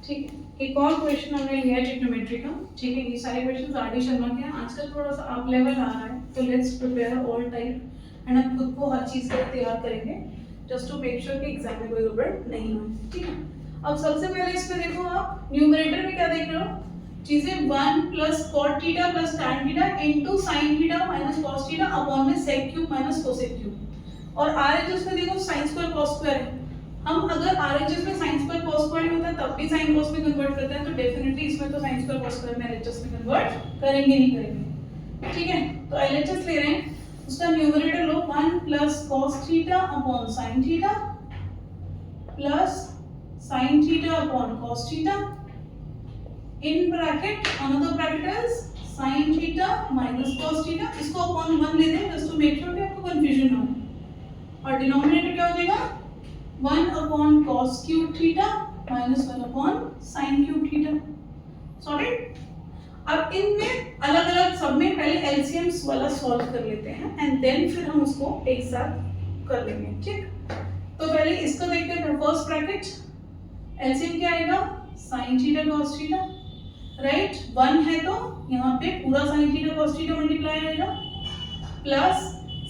ठीक है, एक और क्वेश्चन हमने लिया है ट्रिग्नोमेट्री का। ठीक है, ये सारे क्वेश्चन आर डी शर्मा के हैं। आजकल थोड़ा सा अप लेवल आ रहा है, तो let's prepare all time and हम खुद को हर चीज़ के लिए तैयार करेंगे जस्ट टू मेक श्योर कि एग्जाम में कोई गड़बड़ नहीं हो। ठीक है, अब सबसे पहले इसमें देखो, आप न्यूमरेटर में क्या देख रहे हो, चीजें 1 plus cot theta plus tan theta into sine theta minus cos theta upon में sec cube minus cosec cube. और आरएचएस में देखो साइन स्क्वायर कॉस स्क्वायर है। हम अगर आरएचएस में साइन स्क्वायर कॉस स्क्वायर होता है तब भी साइन कॉस में कन्वर्ट करते हैं, तो डेफिनेटली इसमें तो साइन स्क्वायर कॉस स्क्वायर में आरएचएस में कन्वर्ट करेंगे ही करेंगे। ठीक है, तो एलएचएस ले रहे हैं, उसका numerator low 1 plus cos theta upon sine theta plus sin theta upon cos theta in bracket another bracket is sin theta minus cos theta। इसको अपॉन 1 ले दें जस्ट टू मेक श्योर कि आपको कंफ्यूजन ना हो। और डिनोमिनेटर क्या हो जाएगा 1 upon cos cube theta minus 1 upon sin cube theta. Sorted. अब इनमें अलग अलग सब में पहले एलसीएम्स वाला सॉल्व कर लेते हैं एंड देन फिर हम उसको एक साथ कर लेंगे। ठीक, तो पहले इसको देखते हैं। फर्स्ट ब्रैकेट एलसीएम क्या आएगा sin theta cos theta, right. 1 है तो यहाँ पे पूरा sin theta cos theta multiply आएगा प्लस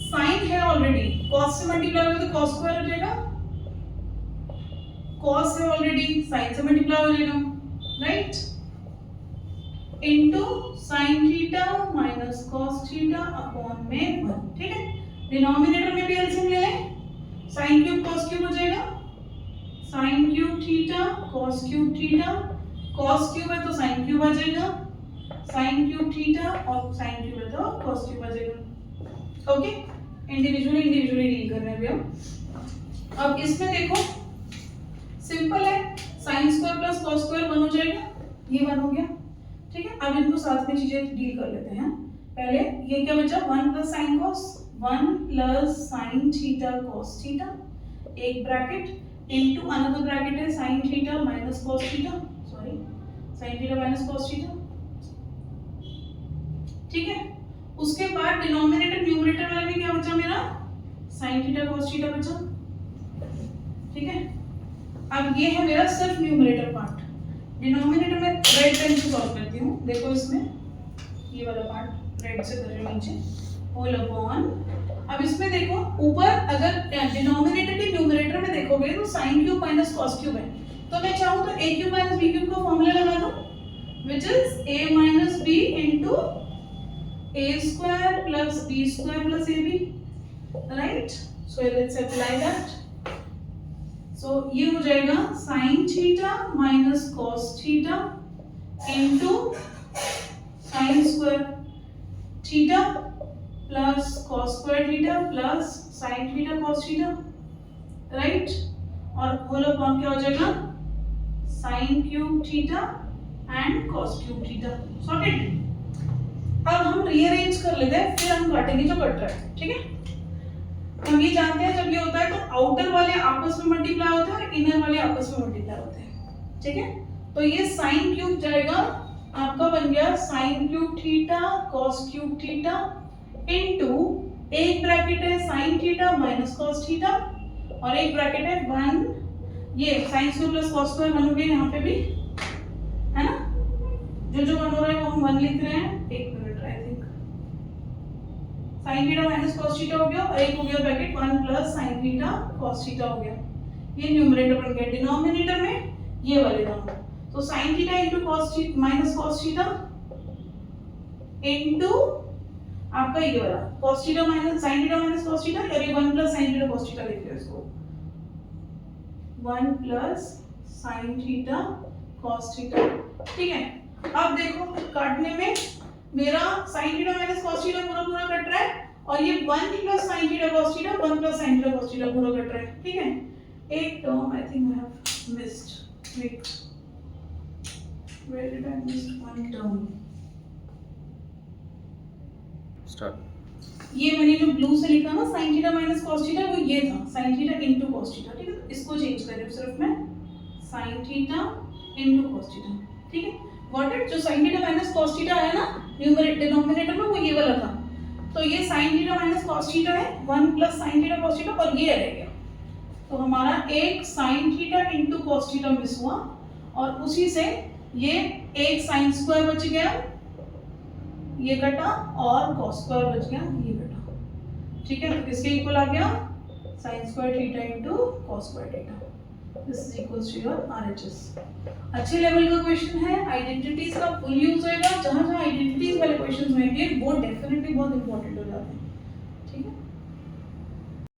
sin है ऑलरेडी, cos से मल्टीप्लाई होगा तो cos स्क्वायर हो जाएगा, cos है ऑलरेडी sin से मल्टीप्लाई हो जाएगा, right, into sin theta minus cos theta upon में 1। ठीक है, डिनोमिनेटर में भी एलसीएम ले लें, sin क्यूब cos क्यूब हो जाएगा, sin cube theta cos cube theta, cos cube है तो sin क्यूब आ जाएगा, sin क्यूब थीटा और sin क्यूब है तो cos क्यूब आ जाएगा। ओके, इंडिविजुअली डील कर रहे हैं हम। अब इसमें देखो सिंपल है, sin square plus cos square 1 हो जाएगा, ये 1 हो गया। ठीक है, अब इनको साथ में चीजें डील कर लेते हैं। पहले ये क्या बचा 1 plus sin cos, 1 plus sin theta cos theta, एक ब्रैकेट into another bracket है sin theta minus cos theta, sorry sin theta minus cos theta। ठीक है, उसके बाद डिनोमिनेटर न्यूमरेटर वाले में क्या बचा मेरा sin theta cos theta बचा। ठीक है, अब ये है मेरा सिर्फ न्यूमरेटर पार्ट। डिनोमिनेटर में रेड पेन से सॉल्व करती हूँ। देखो इसमें ये वाला पार्ट रेड से कर रही हूँ नीचे, होल अपॉन। अब इसमें देखो ऊपर अगर डिनोमिनेटर के न्यूमरेटर में देखोगे तो sin cube minus cos cube है, तो मैं चाहूँ तो a cube minus b cube का फॉर्मूला लगा दूँ, which is a minus b into a square plus b square plus ab, right? So let's apply that. So ये हो जाएगा sin theta minus cos theta into sin square theta plus cos square theta plus sin theta cos theta, right, और whole upon क्या हो जाएगा sin cube theta and cos cube theta. Sorted. अब हम rearrange कर लेते हैं, फिर हम काटेंगे जो कट रहा है। ठीक है, हम ये जानते हैं जब ये होता है तो आउटर वाले आपस में मल्टीप्लाई होते हैं और इनर वाले आपस में मल्टीप्लाई होते हैं। ठीक है, तो ये sin क्यूब जाएगा आपका, बन गया sin cube theta cos cube theta into एक ब्रैकेट है sin theta minus cos theta और एक ब्रैकेट है 1, ये sin square plus cos square 1 हो गया यहाँ पे भी, है ना। जो 1 हो रहा है वो हम 1 लिख रहे हैं। एक minute, I think sin theta minus cos theta हो गया और एक हो गया bracket 1 plus sin theta cos theta हो गया। ये न्यूमरेटर बन गया। डिनोमिनेटर में ये वाले दोनों, तो sin theta into cos theta minus cos theta into आपका ये वाला cos theta minus sin theta minus cos theta, और ये 1 plus sin theta cos theta लिख लो इसको, 1 plus sin theta cos theta. ठीक है, अब देखो काटने में मेरा sin theta minus cos theta पूरा कट रहा है और ये 1 plus sin theta cos theta 1 plus sin theta cos theta पूरा कट रहा है। ठीक है, एक term I think I have missed, wait, where did I miss one term. Start. ये मैंने जो ब्लू से लिखा ना sin theta minus cos theta, वो ये था sin theta into cos theta. ठीक है, इसको चेंज कर रही हूं सिर्फ मैं, sin theta into cos theta. ठीक है, व्हाट इट, जो sin theta minus cos theta है ना न्यूमरेटर डिनोमिनेटर में, वो ये वाला था, तो ये sin theta minus cos theta है, 1 plus sin theta cos theta, और ये रह गया। तो हमारा एक sin theta into cos theta miss हुआ और उसी से ये एक साइन स्क्वायर बच गया, ये कटा, और कॉस स्क्वायर बच गया, ये कटा। ठीक है, तो किसके इक्वल आ गया, sine square theta into cos square theta. This is equals to your RHS. अच्छे लेवल का क्वेश्चन है, आइडेंटिटीज का फुल यूज होएगा। जहां जहां आइडेंटिटीज वाले क्वेश्चंस होंगे वो डेफिनेटली बहुत इंपॉर्टेंट हो जाते हैं। ठीक है।